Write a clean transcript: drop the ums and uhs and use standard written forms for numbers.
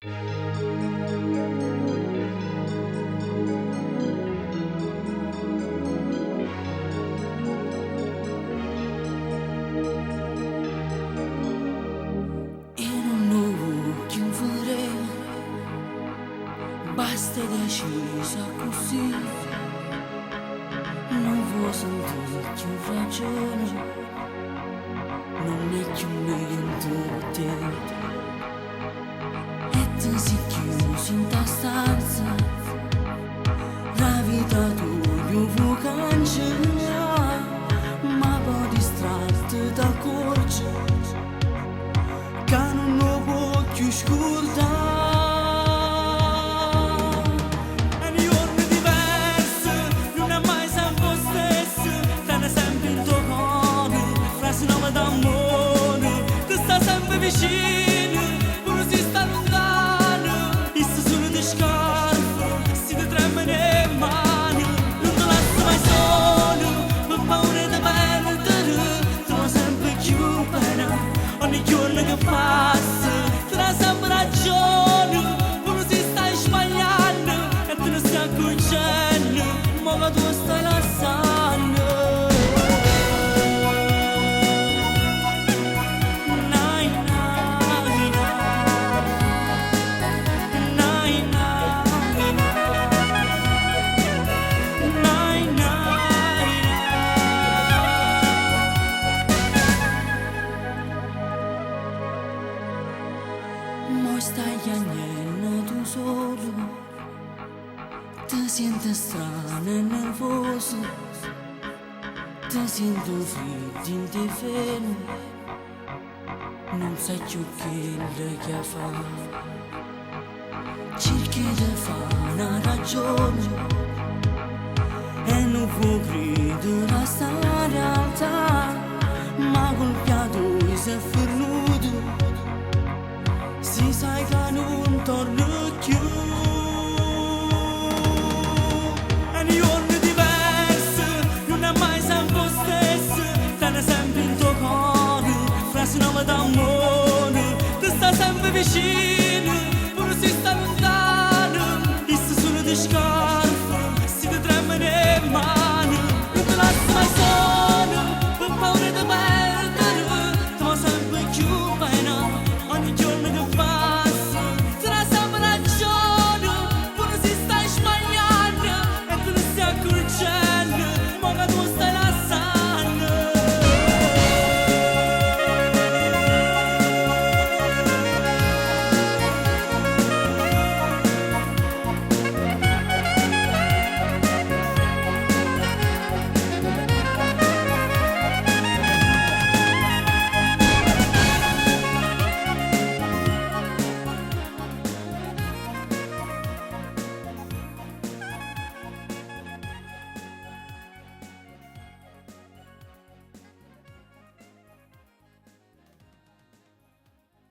Basta decisa così, non vuoi sentire più ragione, non è più niente di te. E ti sei chiuso in ta stanza, la vita tua io vuoi cancellare, ma poi distratto dal corso, che non lo può più scordare. Vicino, pure si sta lontano, e se sono di scarpe, si ti tremano le mani, non ti lascio mai solo, per paura di perdere, trovo sempre più pena, ogni giorno che passa, trovo sempre ragione, pure si stai sbagliando, e te ne stai accorgendo, ma che tu stai lasciando. Mo stai agnello tu solo, ti senti strano e nervoso, ti sento freddo in te vene, non sai più che fa. Cerchi di fare una ragione e non puoi credere a sta realtà, ma col piatto si è fermato. Si sai che non torno più. È un giorno diverso, non è mai sempre lo stesso, stai sempre in tuo cuore, frasi nuove da un mondo, ti sta sempre vicino, pure si sta lontano, e se sono di scarpe.